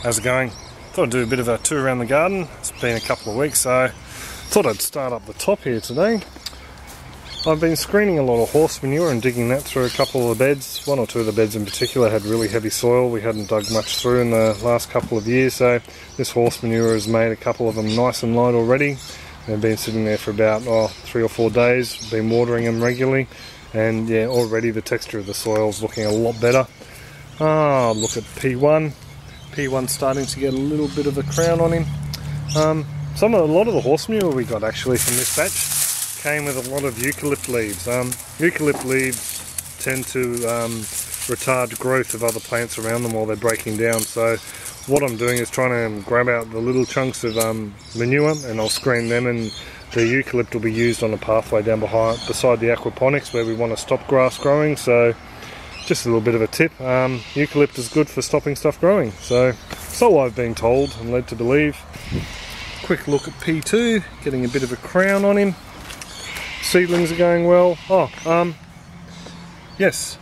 How's it going? Thought I'd do a bit of a tour around the garden. It's been a couple of weeks, so thought I'd start up the top here today. I've been screening a lot of horse manure and digging that through a couple of the beds. One or two of the beds in particular had really heavy soil. We hadn't dug much through in the last couple of years, so this horse manure has made a couple of them nice and light already. They've been sitting there for about 3 or 4 days, been watering them regularly, and yeah, already the texture of the soil is looking a lot better. Look at P1. P1's starting to get a little bit of a crown on him. A lot of the horse manure we got actually from this batch came with a lot of eucalypt leaves. Eucalypt leaves tend to retard growth of other plants around them while they're breaking down. So what I'm doing is trying to grab out the little chunks of manure, and I'll screen them, and the eucalypt will be used on a pathway down beside the aquaponics where we want to stop grass growing. So just a little bit of a tip, eucalypt is good for stopping stuff growing, so I've been told and led to believe. Quick look at P2, getting a bit of a crown on him. Seedlings are going well. Yes,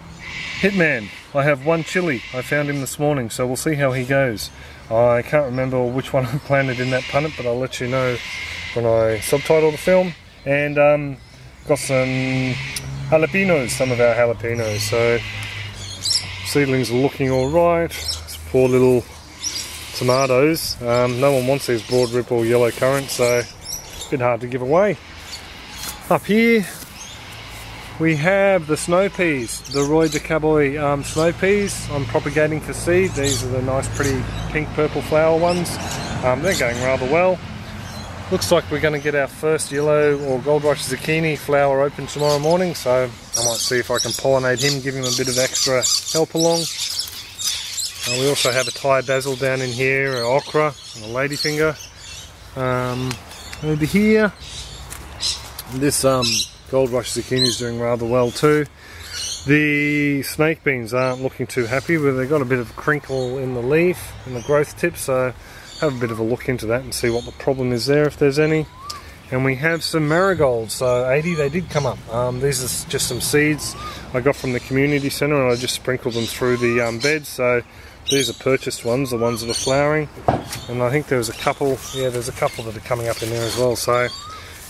Hitman. I have one chili. I found him this morning, so we'll see how he goes. I can't remember which one I planted in that punnet, but I'll let you know when I subtitle the film. And got some jalapenos, some of our jalapenos. So seedlings are looking alright. Poor little tomatoes. No one wants these broad rip or yellow currants, so it's a bit hard to give away. Up here we have the snow peas, the Roy de Caboy snow peas. I'm propagating for seed. These are the nice pretty pink purple flower ones. They're going rather well. Looks like we're going to get our first yellow or gold rush zucchini flower open tomorrow morning, so I might see if I can pollinate him, give him a bit of extra help along. We also have a Thai basil down in here, an okra and a ladyfinger. Over here, this gold rush zucchini is doing rather well too. The snake beans aren't looking too happy, but they've got a bit of crinkle in the leaf and the growth tip, so have a bit of a look into that and see what the problem is there, if there's any. And we have some marigolds, so 80, they did come up. These are just some seeds I got from the community centre, and I just sprinkled them through the beds. So these are purchased ones, the ones that are flowering. And I think there's a couple that are coming up in there as well. So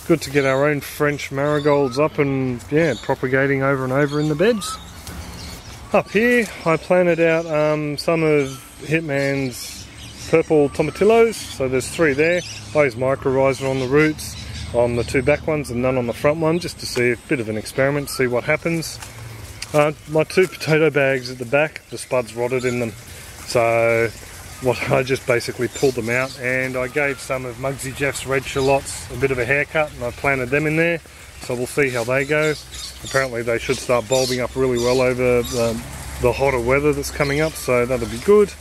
good to get our own French marigolds up and yeah, propagating over and over in the beds. Up here I planted out some of Hitman's purple tomatillos, so there's 3 there. I use mycorrhiza on the roots, on the 2 back ones, and none on the front one, just to see a bit of an experiment, see what happens. My 2 potato bags at the back, the spuds rotted in them, so I just basically pulled them out, and I gave some of Muggsy Jeff's red shallots a bit of a haircut, and I planted them in there, so we'll see how they go. Apparently they should start bulbing up really well over the hotter weather that's coming up, so that'll be good.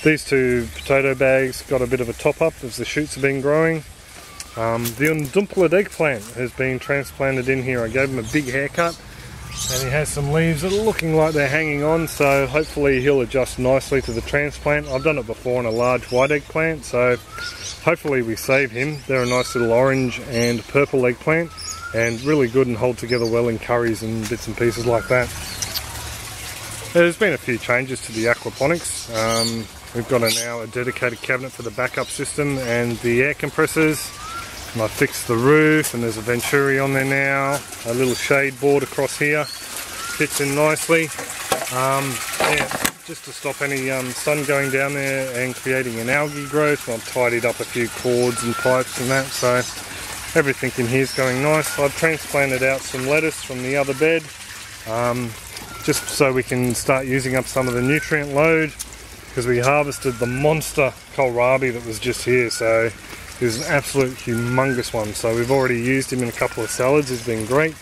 These 2 potato bags got a bit of a top up as the shoots have been growing. The undumpled eggplant has been transplanted in here. I gave him a big haircut, and he has some leaves that are looking like they're hanging on, so hopefully he'll adjust nicely to the transplant. I've done it before on a large white eggplant, so hopefully we save him. They're a nice little orange and purple eggplant, and really good and hold together well in curries and bits and pieces like that. There's been a few changes to the aquaponics. We've got now a dedicated cabinet for the backup system and the air compressors. And I fixed the roof, and there's a venturi on there now. A little shade board across here fits in nicely. Yeah, just to stop any sun going down there and creating an algae growth. I've tidied up a few cords and pipes and that, so everything in here is going nice. I've transplanted out some lettuce from the other bed, just so we can start using up some of the nutrient load, because we harvested the monster kohlrabi that was just here, so it was an absolute humongous one. So we've already used him in a couple of salads. He's been great.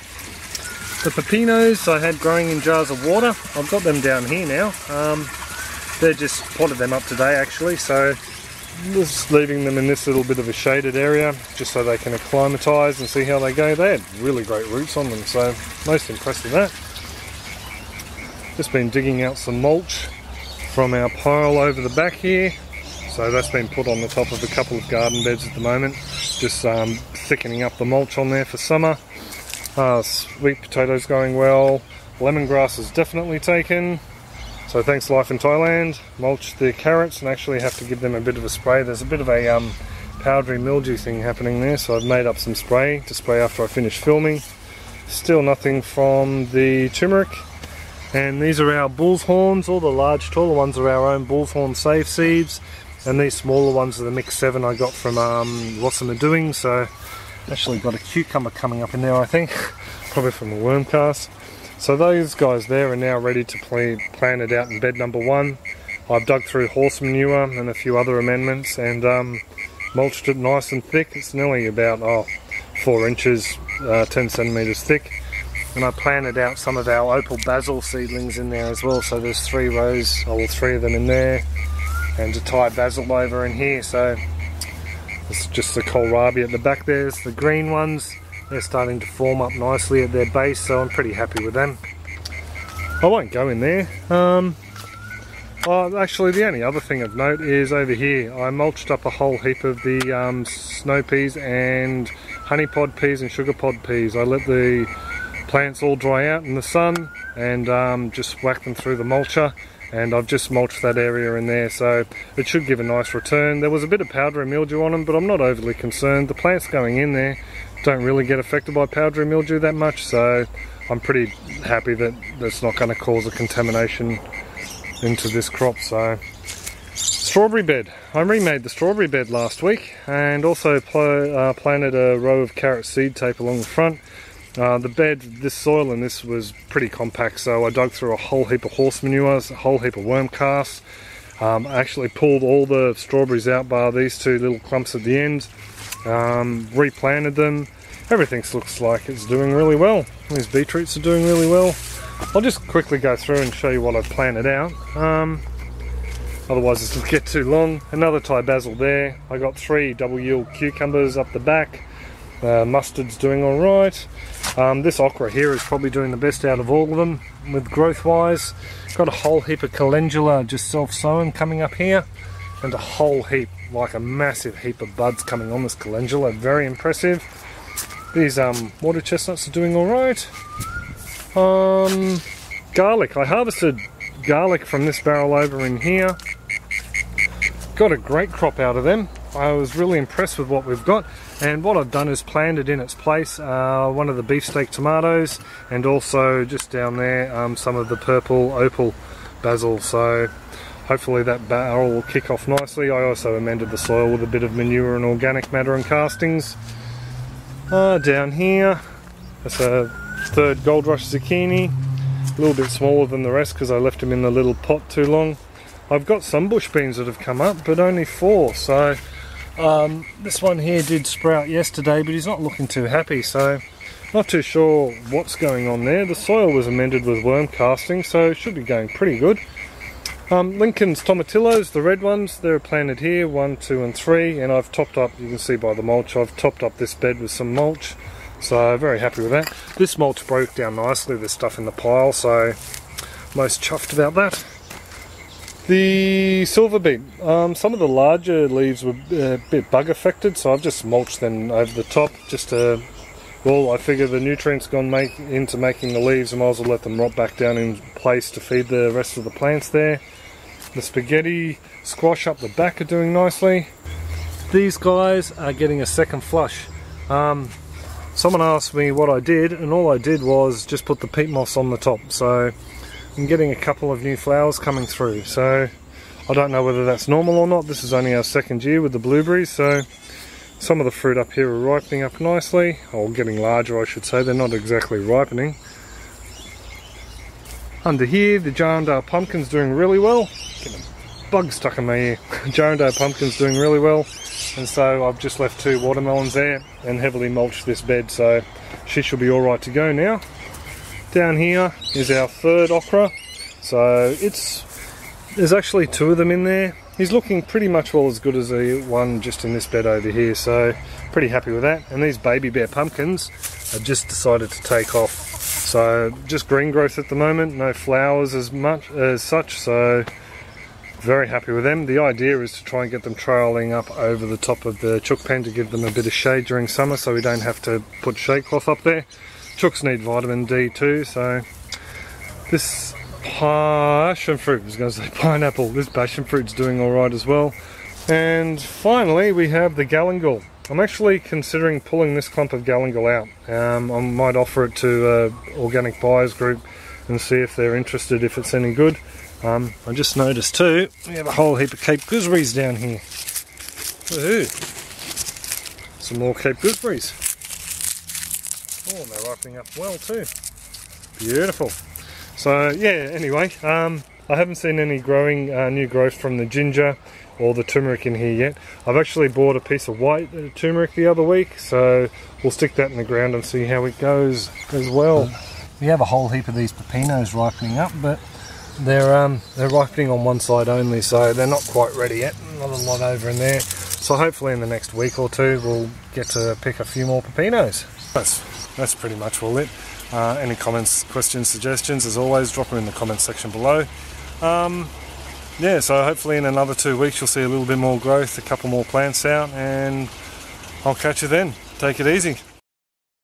The pepinos I had growing in jars of water, I've got them down here now. They just potted them up today actually, so just leaving them in this little bit of a shaded area just so they can acclimatise and see how they go. They had really great roots on them, so most impressed with that. Just been digging out some mulch from our pile over the back here, so that's been put on the top of a couple of garden beds at the moment, just thickening up the mulch on there for summer. Sweet potatoes going well, lemongrass is definitely taken. So thanks Life in Thailand. Mulched the carrots and actually have to give them a bit of a spray. There's a bit of a powdery mildew thing happening there, so I've made up some spray to spray after I finish filming. Still nothing from the turmeric. And these are our bull's horns. All the large taller ones are our own bull's horn save seeds, and these smaller ones are the mix 7 I got from What's Am I Doing. So actually got a cucumber coming up in there, I think, probably from a worm cast. So those guys there are now ready to plant it out in bed number 1. I've dug through horse manure and a few other amendments and mulched it nice and thick. It's nearly about 4 inches, 10 centimeters thick. And I planted out some of our opal basil seedlings in there as well. So there's 3 rows, or 3 of them in there, and a Thai basil over in here. So it's just the kohlrabi at the back. There's the green ones. They're starting to form up nicely at their base, so I'm pretty happy with them. I won't go in there. Actually, the only other thing of note is over here. I mulched up a whole heap of the snow peas and honey pod peas and sugar pod peas. I let the plants all dry out in the sun and just whack them through the mulcher, and I've just mulched that area in there, so it should give a nice return. There was a bit of powdery mildew on them, but I'm not overly concerned. The plants going in there don't really get affected by powdery mildew that much, so I'm pretty happy that that's not going to cause a contamination into this crop. So strawberry bed. I remade the strawberry bed last week and also planted a row of carrot seed tape along the front. The bed, this soil in this was pretty compact, so I dug through a whole heap of horse manures, a whole heap of worm casts. I actually pulled all the strawberries out bar these 2 little clumps at the end. Replanted them. Everything looks like it's doing really well. These beetroots are doing really well. I'll just quickly go through and show you what I've planted out. Otherwise this will get too long. Another Thai basil there. I got 3 double yield cucumbers up the back. Mustard's doing alright. This okra here is probably doing the best out of all of them with growth wise. Got a whole heap of calendula just self-sown coming up here, and a whole heap, like a massive heap of buds coming on this calendula. Very impressive. These water chestnuts are doing alright. Garlic. I harvested garlic from this barrel over in here. Got a great crop out of them. I was really impressed with what we've got, and what I've done is planted in its place one of the beefsteak tomatoes, and also just down there some of the purple opal basil. So hopefully that barrel will kick off nicely. I also amended the soil with a bit of manure and organic matter and castings. Down here, that's a 3rd Gold Rush zucchini, a little bit smaller than the rest because I left them in the little pot too long. I've got some bush beans that have come up, but only 4, so this one here did sprout yesterday, but he's not looking too happy, so not too sure what's going on there. The soil was amended with worm casting, so it should be going pretty good. Lincoln's tomatillos, the red ones, they're planted here, 1, 2 and 3, and I've topped up, you can see by the mulch, I've topped up this bed with some mulch, so very happy with that. This mulch broke down nicely, there's stuff in the pile, so most chuffed about that. The silver beet, some of the larger leaves were a bit bug affected, so I've just mulched them over the top, just to, well, I figure the nutrients gone into making the leaves, I might as well let them rot back down in place to feed the rest of the plants there. The spaghetti squash up the back are doing nicely. These guys are getting a second flush. Someone asked me what I did, and all I did was just put the peat moss on the top, so I'm getting a couple of new flowers coming through. So I don't know whether that's normal or not. This is only our 2nd year with the blueberries, so some of the fruit up here are ripening up nicely, or getting larger I should say. They're not exactly ripening. Under here, the Jarandale pumpkin's doing really well. Getting a bug stuck in my ear. Jarandale pumpkin's doing really well, and so I've just left 2 watermelons there and heavily mulched this bed, so she should be alright to go now. Down here is our 3rd okra, so there's actually 2 of them in there. He's looking pretty much well as good as the one just in this bed over here, so pretty happy with that. And these baby bear pumpkins have just decided to take off. So just green growth at the moment, no flowers as much as such, so very happy with them. The idea is to try and get them trailing up over the top of the chook pen to give them a bit of shade during summer, so we don't have to put shade cloth up there. Chooks need vitamin D too, so this passion fruit. I was going to say pineapple. This passion fruit's doing alright as well. And finally we have the galangal. I'm actually considering pulling this clump of galangal out. I might offer it to organic buyers group and see if they're interested, if it's any good. I just noticed too, we have a whole heap of Cape gooseberries down here. Woohoo! Some more Cape gooseberries. Oh, and they're ripening up well too. Beautiful. So yeah, anyway, I haven't seen any growing new growth from the ginger or the turmeric in here yet. I've actually bought a piece of white turmeric the other week, so we'll stick that in the ground and see how it goes as well. We have a whole heap of these pepinos ripening up, but they're ripening on one side only, so they're not quite ready yet. Not a lot over in there. So hopefully in the next week or two we'll get to pick a few more pepinos. That's pretty much all it. Any comments, questions, suggestions, as always, drop them in the comments section below. Yeah, so hopefully in another 2 weeks you'll see a little bit more growth, a couple more plants out, and I'll catch you then. Take it easy.